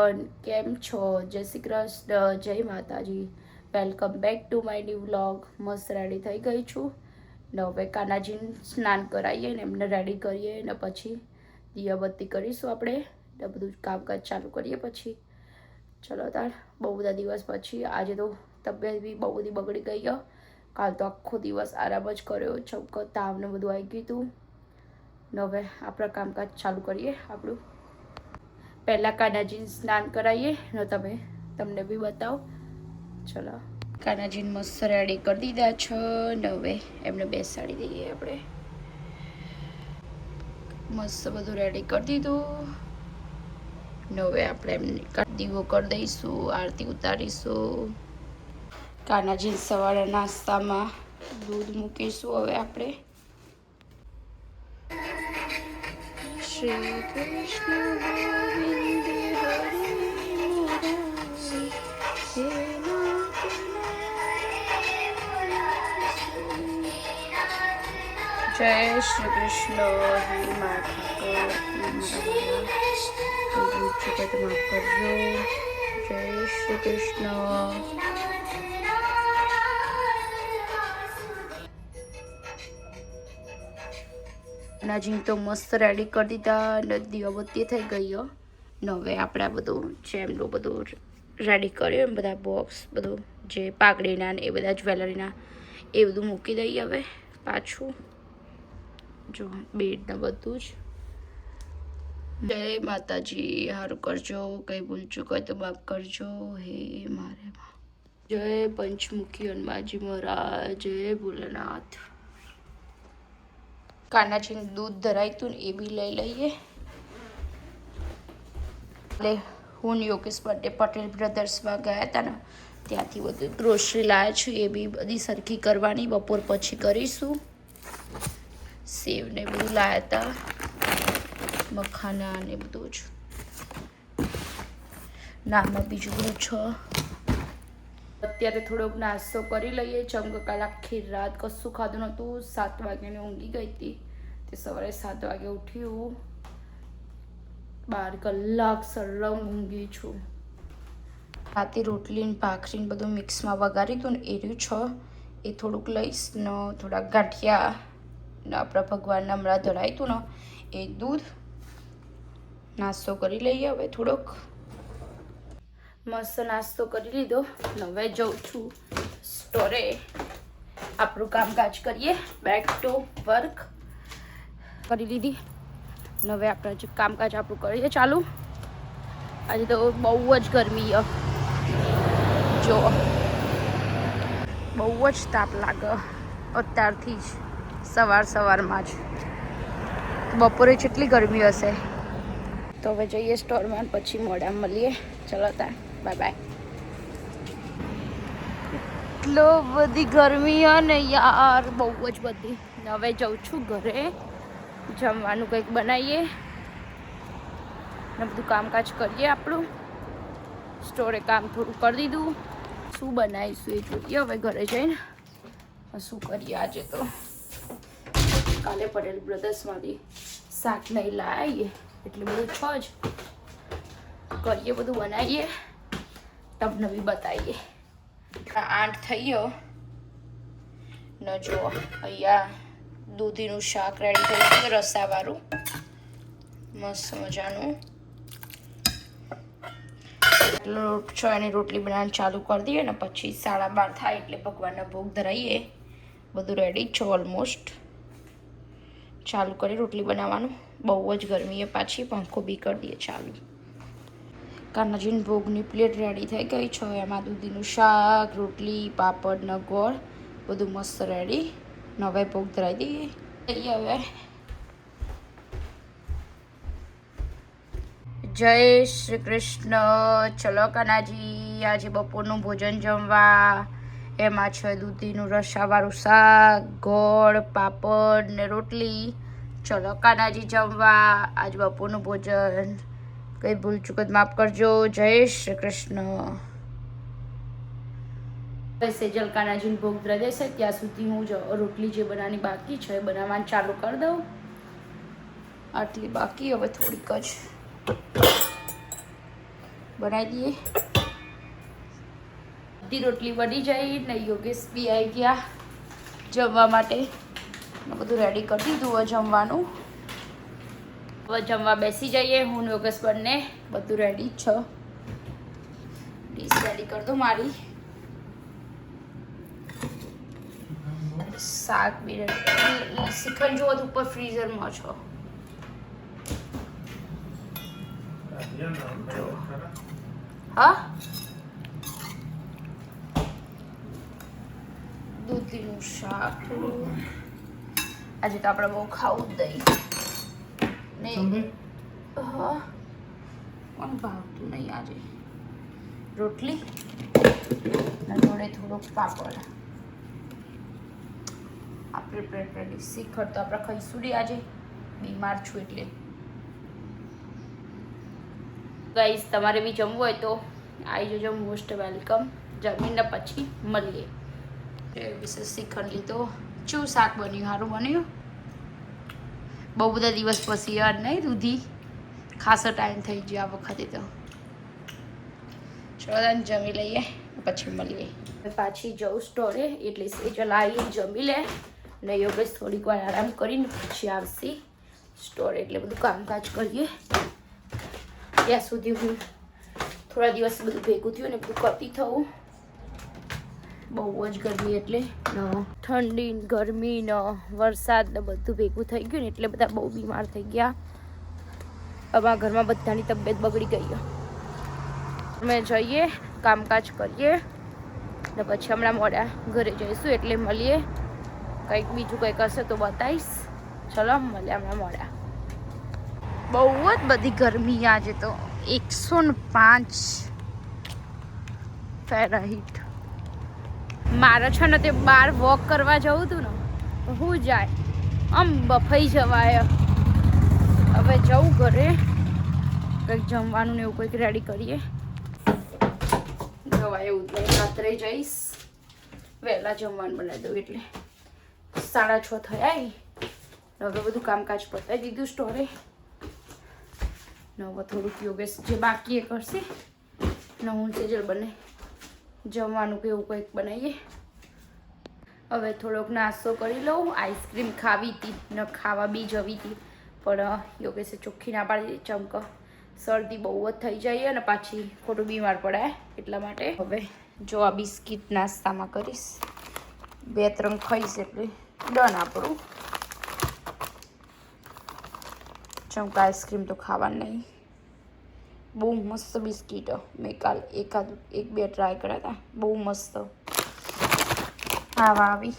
Everyone, કેમ છો? જય શ્રી કૃષ્ણ, જય માતાજી. Welcome back to my new vlog. મસ્ત રેડી થઈ ગઈ છું ને હવે કાનાજીને સ્નાન કરાવીએ ને એમને રેડી કરીએ ને પછી દિયાબત્તી કરીશું આપણે ને બધું કામકાજ ચાલુ કરીએ પછી. ચલો તાર બહુ બધા દિવસ પછી આજે તો તબિયત બી બહુ બધી બગડી ગઈ. કાલ તો આખો દિવસ આરામ જ કર્યો, ચમકો તાવ ને બધું આવી ગયું હતું ને હવે આપણા કામકાજ ચાલુ કરીએ આપણું. પહેલાં કાનાજીને સ્નાન કરાવીએ ને તમને બી બતાવો. ચલો કાનાજીને મસ્ત રેડી કરી દીધા છે ને હવે એમને બેસાડી દઈએ આપણે. મસ્ત બધું રેડી કરી દીધું ને હવે આપણે એમને દીવો કરી દઈશું, આરતી ઉતારીશું. કાનાજીને સવારે નાસ્તામાં દૂધ મૂકીશું હવે આપણે. શ્રી કૃષ્ણ ગોવિંદ હરે મુરારી, હે નાથ જય શ્રી કૃષ્ણ. હે મા ઠાકોર જગત માફ કરજો. જય શ્રી કૃષ્ણ. કાનાજીને તો મસ્ત રેડી કરી દીધા ને દીવાબત્તી થઈ ગઈ ને હવે આપણે બધું જેમનું બધું રેડી કર્યું એમ બધા બોક્સ બધું જે પાઘડીના ને એ બધા જ્વેલરીના એ બધું મૂકી દઈએ હવે પાછું. જો બેડને બધું જ. જય માતાજી, સારું કરજો, કંઈ ભૂલ ચૂક હોય તો માફ કરજો. હે મારે જય પંચમુખી હનુમાનજી મહારાજ, જય ભોલેનાથ. કાનાજીને દૂધ ધરાયું હતું ને એ બી લઈ લઈએ. એટલે હું યોગેશ બર્થડે પટેલ બ્રધર્સમાં ગયા હતા ને ત્યાંથી બધું ગ્રોસરી લાવ્યા છું, એ બી બધી સરખી કરવાની, બપોર પછી કરીશું. સેવ ને બધું લાવ્યા હતા, મખાના ને બધું જ. નામાં બીજું બધું છે. અત્યારે થોડોક નાસ્તો કરી લઈએ. ચમકે કાલ આખી રાત કશું ખાધું નહોતું. 7 વાગ્યાની ઊંઘી ગઈ હતી તે સવારે 7 વાગે ઉઠ્યું. 12 કલાક સરમ ઊંઘી છું. રાતે રોટલી ને ભાખરી ને બધું મિક્સમાં વઘારી હતું ને એ રહ્યું છે, એ થોડુંક લઈશ ને થોડાક ગાંઠિયા ને આપણા ભગવાનના હમણાં ધરાયું હતું ને એ દૂધ. નાસ્તો કરી લઈએ હવે થોડોક. મસ્ત નાસ્તો કરી લીધો ને હવે જાઉં છું સ્ટોરે. આપણું કામકાજ કરીએ. બેક ટુ વર્ક કરી લીધી ને હવે આપણે જે કામકાજ આપણું કરીએ ચાલુ. આજે તો બહુ જ ગરમી જો, બહુ જ તાપ લાગે અત્યારથી જ સવારમાં જ. બપોરે કેટલી ગરમી હશે. તો હવે જઈએ સ્ટોરમાં પછી મોડા મળીએ. ચલો ત્યાં બાય બાય. એટલો બધી ગરમી હે ને યાર, બહુ જ બધી. હવે જાઉં છું ઘરે, જમવાનું કંઈક બનાવીએ ને બધું કામકાજ કરીએ આપણું. સ્ટોરે કામ થોડું કરી દીધું, શું બનાવીશું એ જોઈએ હવે ઘરે જઈને. શું કરીએ આજે તો કાલે પટેલ બ્રધર્સમાંથી શાક નહીં લાવીએ એટલે બધું જ કરીએ, બધું બનાવીએ, તમને બી બતાવીએ. 8 થઈ ગયો ને જો અહીંયા દૂધીનું શાક રેડી થઈ ગયું, રસાવાળું મસ્ત મજાનું. લોટ છો એની રોટલી બનાવવાનું ચાલુ કરી દઈએ ને પછી 12:30 થાય એટલે ભગવાનના ભોગ ધરાવીએ. બધું રેડી છે ઓલમોસ્ટ. ચાલુ કરી રોટલી બનાવવાનું. બહુ જ ગરમી એ પાછી, પંખો બી કરી દઈએ ચાલુ. કાનાજીની ભોગની પ્લેટ રેડી થઈ ગઈ છે. એમાં દૂધીનું શાક, રોટલી, પાપડ ને ગોળ બધું મસ્ત રેડી. હવે ભોગ ધરાવી દઈએ. હવે જય શ્રી કૃષ્ણ. ચલો કાનાજી, આજે બપોરનું ભોજન જમવા. એમાં છે દૂધીનું રસાવાળું શાક, ગોળ, પાપડ ને રોટલી. ચલો કાનાજી જમવા. આજ બપોરનું ભોજન. કંઈ ભૂલ ચૂક માફ કરજો. જય શ્રી કૃષ્ણ. સેજલ કાનાજીને ભોગ ધરાવી દેશે ત્યાં સુધી હું રોટલી જે બનાવવાની બાકી છે બનાવવાનું ચાલુ કરી દઉં. આટલી બાકી, હવે થોડીક જ. બનાવી દઈએ. બધી રોટલી બની જાય ને યોગેશ બી આવી ગયા જમવા માટે. બધું રેડી કરી દીધું હવે જમવાનું. હવે જમવા બેસી જઈએ. હું યોગેશ બંને બધું રેડી જ છે. ડીશ રેડી કરી દો મારી. શાક બી રેડી. શ્રીખંડ જો ઉપર ફ્રીઝરમાં છો. હા દૂધીનું શાક. આજે તો આપણે બહુ ખાવું જ નહીં. હા પણ ભાવતું નહીં આજે. રોટલી અને જોડે થોડોક પાપડ. આપણે પ્લેટ રેડી. શ્રીખંડ તો આપણે ખાઈશું નહીં આજે, બીમાર છું એટલે. ગાઈસ તમારે બી જમવું હોય તો આવી જજો. Most welcome. જમીને પછી મળીએ. વિશેષ શ્રીખંડ લીધો. શું શાક બન્યું? સારું બન્યું. બહુ બધા દિવસ પછી યાર નહીં દૂધી. ખાસો ટાઈમ થઈ ગયો આ વખતે તો. ચલો જમી લઈએ પછી મળીએ. પાછી જવું સ્ટોરે એટલે સેજલ આવી જમી લે ને યોગેશ થોડીક વાર આરામ કરીને પછી આવશે સ્ટોરે. એટલે બધું કામકાજ કરીએ ત્યાં સુધી હું થોડા દિવસ બધું ભેગું થયું ને બધું કરતી થવું. બહુ જ ગરમી એટલે ઠંડી ગરમી ને વરસાદ ને બધું ભેગું થઈ ગયું ને એટલે બધા બહુ બીમાર થઈ ગયા. અમારા ઘરમાં બધાની તબિયત બગડી ગઈ. અમે જઈએ કામકાજ કરીએ ને પછી હમણાં મોડા ઘરે જઈશું એટલે મળીએ. કંઈક બીજું કંઈક હશે તો બતાવીશ. ચલો મળીએ હમણાં મોડા. બહુ જ બધી ગરમી આજે તો 105 ફેરનહીટ. મારે છે ને તે બહાર વોક કરવા જવું હતું ને હું જાય આમ બફાઈ જવાય. હવે જવું ઘરે કંઈક જમવાનું ને એવું કંઈક રેડી કરીએ. જવાય એવું નહીં. રાત્રે જઈશ વહેલા જમવાનું બનાવી દઉં એટલે 6:30 થયા. હવે બધું કામકાજ પતાવી દીધું સ્ટોરે. ને હવે થોડુંક યોગેશ જે બાકી એ કરશે ને હું સેજલ બને જમવાનું કે એવું કંઈક બનાવીએ. હવે થોડોક નાસ્તો કરી લઉં. આઈસ્ક્રીમ ખાવી હતી ને ખાવા બી જવી હતી પણ યોગેશે ચોખ્ખી ના પાડી દીધી. ચમક શરદી બહુ જ થઈ જાય અને પાછી ખોટું બીમાર પડાય એટલા માટે. હવે જો આ બિસ્કિટ નાસ્તામાં કરીશ. 2-3 ખાઈશ એટલે ડન આપણું. ચમક આઈસ્ક્રીમ તો ખાવાનું નહીં. બહુ મસ્ત બિસ્કીટ. મેં કાલ 1-2 ટ્રાય કર્યા હતા. બહુ મસ્ત. આવા આવી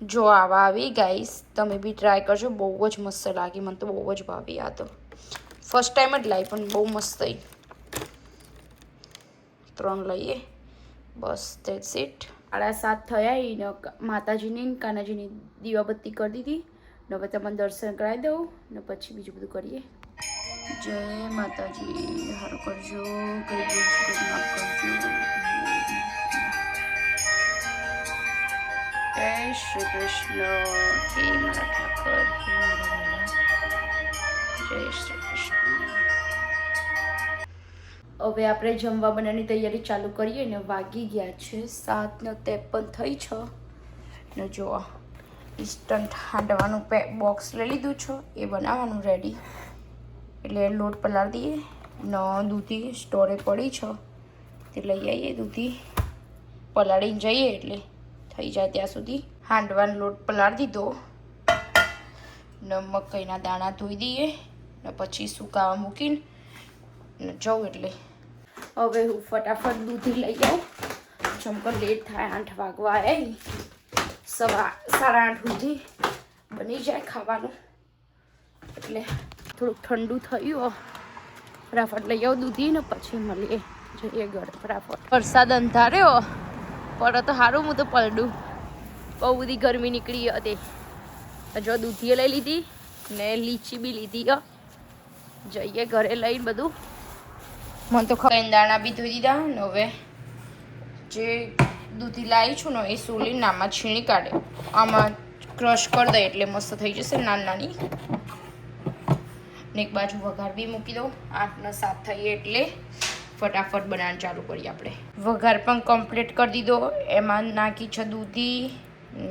જો આવા આવી ગાઈસ. તમે બી ટ્રાય કરજો. બહુ જ મસ્ત લાગી. મને તો બહુ જ ભાવી. આ તો ફર્સ્ટ ટાઈમ જ લાવી પણ બહુ મસ્ત થઈ. 3 લઈએ બસ. That's it. 7:30 થયા ને માતાજીની કાનાજીની દીવાબત્તી કરી દીધી ને હવે તમને દર્શન કરાવી દઉં ને પછી બીજું બધું કરીએ. જય માતાજી. સારું કરજો. કઈ બીજું માફ કરજો. જય શ્રી કૃષ્ણ. હે મારા ઠાકર. હે મારા જય શ્રી કૃષ્ણ. હવે આપણે જમવા બનાવવાની તૈયારી ચાલુ કરીએ ને વાગી ગયા છે 7:53 થઈ છે ને જો ઇન્સ્ટન્ટ હાંડવાનું બોક્સ લઈ લીધું છે. એ બનાવવાનું રેડી એટલે લોટ પલાળી દઈએ ને દૂધી સ્ટોરે પડી છે તે લઈ આવીએ. દૂધી પલાળીને જઈએ એટલે થઈ જાય ત્યાં સુધી. હાંડવાનો લોટ પલાળી દીધો ને મકાઈના દાણા ધોઈ દઈએ ને પછી સુકાવા મૂકીને જવું એટલે. હવે હું ફટાફટ દૂધી લઈ આવું. ચમકો લેટ થાય. 8 વાગવા આવી. 8:30 સુધી બની જાય ખાવાનું એટલે થોડુંક ઠંડુ થયું. ફટાફટ લઈ આવું દૂધી ને પછી મળીએ. જઈએ ઘરે ફટાફટ. વરસાદ અંધાર્યો પડે તો સારું. હું તો પલડું. બહુ બધી ગરમી નીકળી હતી. જો દૂધીએ લઈ લીધી ને લીચી બી લીધી. જઈએ ઘરે લઈને બધું. મને તો દાણા બી ધોઈ દીધા ને હવે જે દૂધી લાવી છું ને એ સોલીને આમાં છીણી કાઢે. આમાં ક્રશ કરી દે એટલે મસ્ત થઈ જશે નાની નાની. ને એક બાજુ વઘાર બી મૂકી દઉં. 8 ને 7 થઈએ એટલે ફટાફટ બનાવવાનું ચાલુ કરીએ આપણે. વઘાર પણ કમ્પ્લીટ કરી દીધો. એમાં નાખી છે દૂધી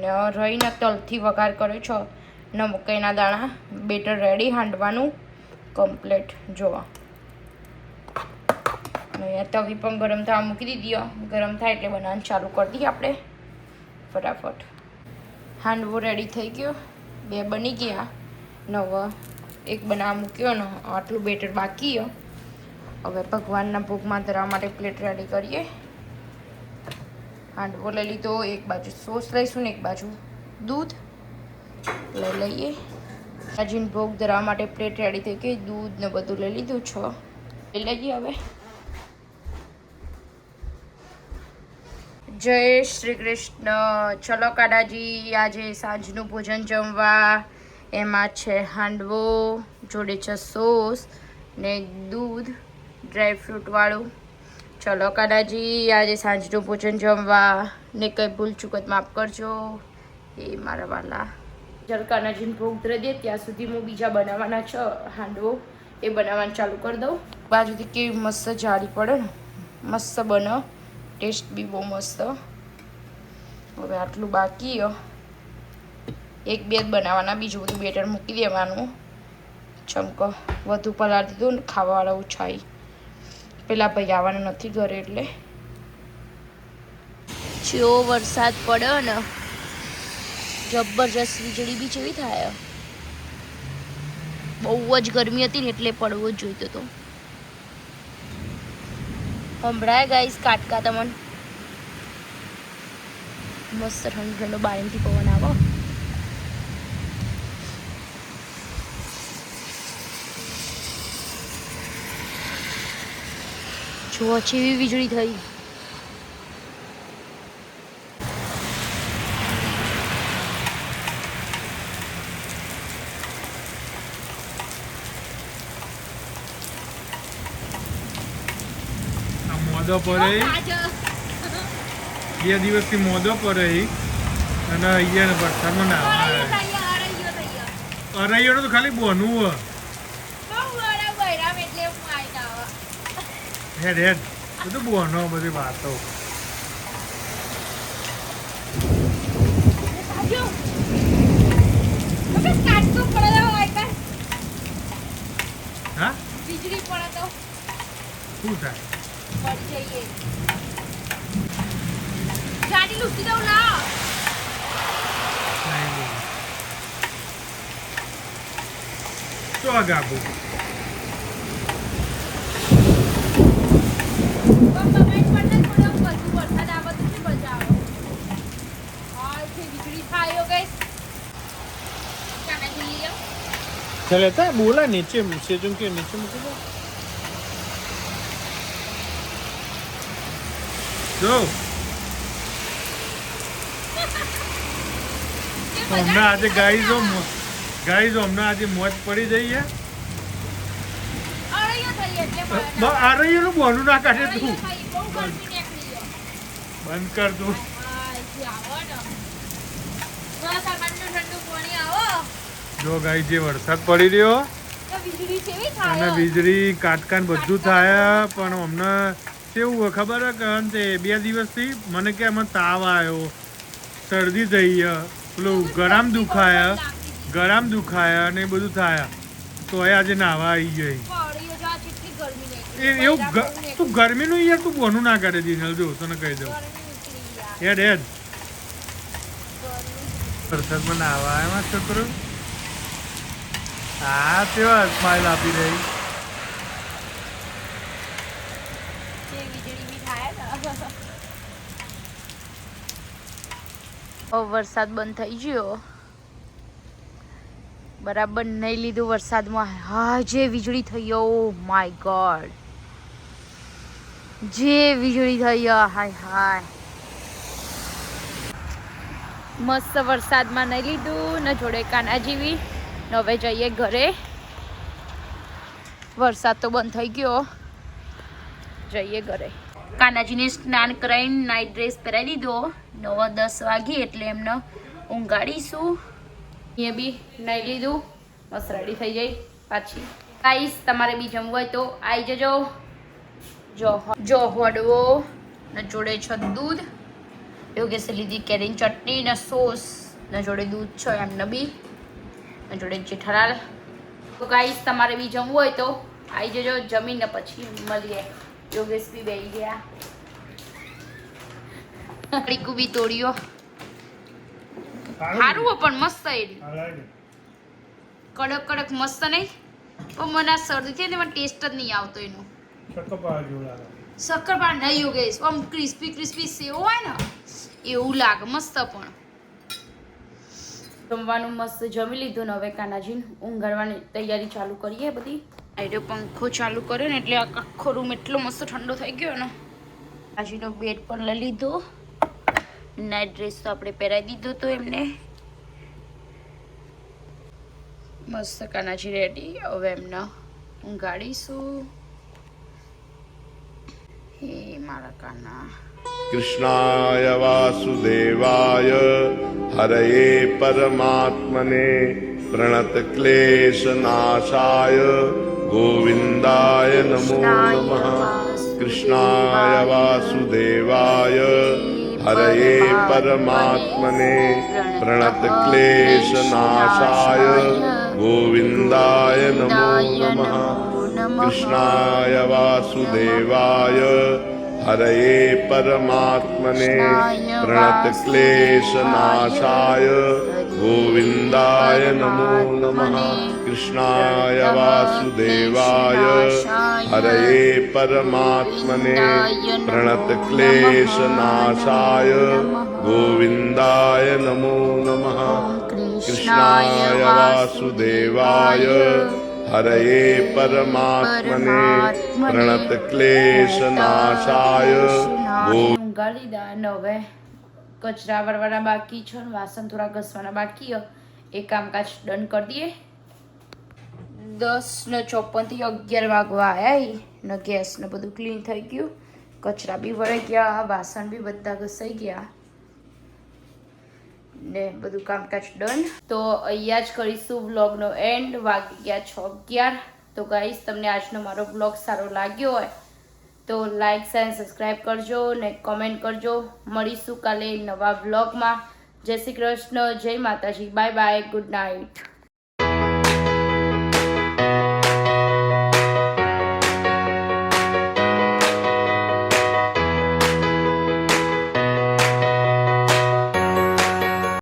ને રહીને તલથી વઘાર કર્યો છે ને મકાઈના દાણા. બેટર રેડી હાંડવાનું કમ્પ્લીટ. જોવા અહીંયા તવી પણ ગરમ થવા મૂકી દીધી. ગરમ થાય એટલે બનાવવાનું ચાલુ કરી દઈએ આપણે ફટાફટ. હાંડવો રેડી થઈ ગયો. 2 બની ગયા. નવો એક બનાવવા મૂક્યો ને આટલું બેટર બાકી. હવે ભગવાનના ભોગમાં ધરવા માટે પ્લેટ રેડી કરીએ. હાંડવો લઈ લીધો. એક બાજુ સોસ લઈશું ને એક બાજુ દૂધ લઈ લઈએ. માતાજીને ભોગ ધરવા માટે પ્લેટ રેડી થઈ ગઈ. દૂધ ને બધું લઈ લીધું છે. લઈ લઈએ હવે. જય શ્રી કૃષ્ણ. ચલો કાનાજી, આજે સાંજનું ભોજન જમવા. એમાં છે હાંડવો, જોડે છે સોસ ને દૂધ ડ્રાયફ્રૂટવાળું. ચલો કાનાજી, આજે સાંજનું ભોજન જમવા. ને કંઈ ભૂલ ચૂકત માફ કરજો એ મારા વાલા. ચાલો કાનાજીને ભોગ ધરી દે ત્યાં સુધી હું બીજા બનાવવાના છે હાંડવો એ બનાવવાનું ચાલુ કરી દઉં. બાજુથી કેવી મસ્ત જાળી પડે ને, મસ્ત બને. ટેસ્ટ બી બહુ મસ્ત. હવે આટલું બાકી. 1-2 જ બનાવવાના. બીજું બધું બેટર મૂકી દેવાનું. ચમકો વધુ પલાળી દીધું ને ખાવાવાળા ઓછાઈ. પેલા ભાઈ આવવાના નથી ઘરે એટલે. જેવો વરસાદ પડ્યો ને જબરજસ્ત વીજળી બી જેવી થાય. બહુ જ ગરમી હતી ને એટલે પડવો જ જોઈતો હતો. સંભળાય ગાઈસ કાટકા તમને? મસ્ત ઠંડો ઠંડો બારીથી પવન આવો. જો જેવી વીજળી થઈ. મોદો પડે 2 દિવસથી મોદો પડે અને અહીંયા વરસાદમાં ના અરાઈયો તો ખાલી બોનું હેડ હેડ બધું બોનો બધી વાતો. હા વીજળી પડે તો શું થાય? પડી જઈએ. ગાડી લૂટી દઉં ના. તો ગાબુ चले था बोला नीचे से जो के नीचे मुझे दो हमने आज गाइस हमने आज मौज पड़ी गई है. आ रही है बोलू ना काटे तू बंद कर दू. જો ગાઈ જે વરસાદ પડી રહ્યો અને વીજળી કાટકાન બધું થાય પણ અમને કેવું ખબર હે કે અંતે 2 દિવસથી મને કે આમાં તાવ આવ્યો, શરદી થઈ, પેલું ગળામાં દુખાયા ને એ બધું થાય. તો એ આજે નાવા આવી ગઈ. એવું તું ગરમીનું યાર તું બોનું ના કાઢે દીનલ. જો તને કહી દઉં હેડ હેડ વરસાદમાં નાવા આવ્યા છોકરો. હા તેવા સ્માઈલ આપી રહી. વરસાદ બંધ થઈ ગયો. બરાબર નહીં લીધું વરસાદમાં. હા જે વીજળી થઈ. ઓ માય ગોડ, જે વીજળી થઈ. હાય હાય મસ્ત વરસાદમાં નહીં લીધું ને જોડે કાના જેવી. હવે જઈએ ઘરે. વરસાદ તો બંધ થઈ ગયો. જઈએ ઘરે. કાનાજીને સ્નાન કરાવીને નાઇટ ડ્રેસ પહેરાવી દીધો. 9-10 વાગી એટલે એમને ઊંઘાડીશું. અહીંયા બી નાઈ લીધું. મસ્ત રેડી થઈ જાય પાછી. ગાઈસ તમારે બી જમવું હોય તો આવી જજો. જો હળવો ને જોડે છે દૂધ, યોગેશે લીધી કેરીની ચટણી ને સોસ ને જોડે દૂધ છે એમને બી ને જોડે જેઠાલાલ. તો ગાઈસ તમારે બી જમવું હોય તો આવી જજો, જમીને પછી મળીએ. યોગેશ બી બેસી ગયા, રીકુ બી તોડ્યો. સારું પણ મસ્ત એરી કડક કડક મસ્ત નહીં, પણ મને આ શરદી થઈ ને મને ટેસ્ટ જ નહીં આવતો એનો. શક્કરપારા નહીં યોગેશ, આમ ક્રિસ્પી ક્રિસ્પી સેવ હોય ને એવું લાગે મસ્ત. પણ જમવાનું મસ્ત જમી લીધું ને હવે કાનાજીને ઊંઘાડવાની તૈયારી ચાલુ કરીએ બધી. આઈડો પંખો ચાલુ કર્યો ને એટલે આખો રૂમ એટલો મસ્ત ઠંડો થઈ ગયો ને. કાનાજીનો બેડ પણ લઈ લીધો, નાઇટ ડ્રેસ તો આપણે પહેરાવી દીધો તો એમને મસ્ત. કાનાજી રેડી, હવે એમને ઊંઘાડીશું. હે મારા કાના. कृष्णाय वासुदेवाय हरये परमात्मने प्रणतक्लेशनाशाय गोविन्दाय नमो नमः. कृष्णाय वासुदेवाय हरये परमात्मने प्रणतक्लेशनाशाय गोविन्दाय नमो नमः. कृष्णाय वासुदेवाय हरये परमात्मने प्रणतक्लेशनाशाय गोविन्दाय नमो नमः. कृष्णाय वासुदेवाय हरये परमात्मने प्रणतक्लेशनाशाय गोविन्दाय नमो नमः. कृष्णाय वासुदेवाय हरये परमात्मने प्रणतक्लेशनाशाय ઊંઘાડી દીધા ને હવે કચરા વાળવાના બાકી છે ને વાસણ થોડા ઘસવાના બાકી એ કામકાજ ડન કરી દઈએ. 10:54 થી 11 વાગવા આવ્યા ને ગેસ ને બધું ક્લીન થઈ ગયું, કચરા બી ભરાઈ ગયા, વાસણ બી બધા ઘસાઈ ગયા ને બધું કામકાજ ડન. તો અહીંયા જ કરીશું વ્લોગનો એન્ડ. વાગી ગયા 6:11. તો ગાઈસ તમને આજનો મારો વ્લોગ સારો લાગ્યો હોય તો લાઈક શેર સબસ્ક્રાઈબ કરજો ને કોમેન્ટ કરજો. મળીશું કાલે નવા વ્લોગમાં. જય શ્રી કૃષ્ણ, જય માતાજી, બાય બાય, ગુડ નાઇટ.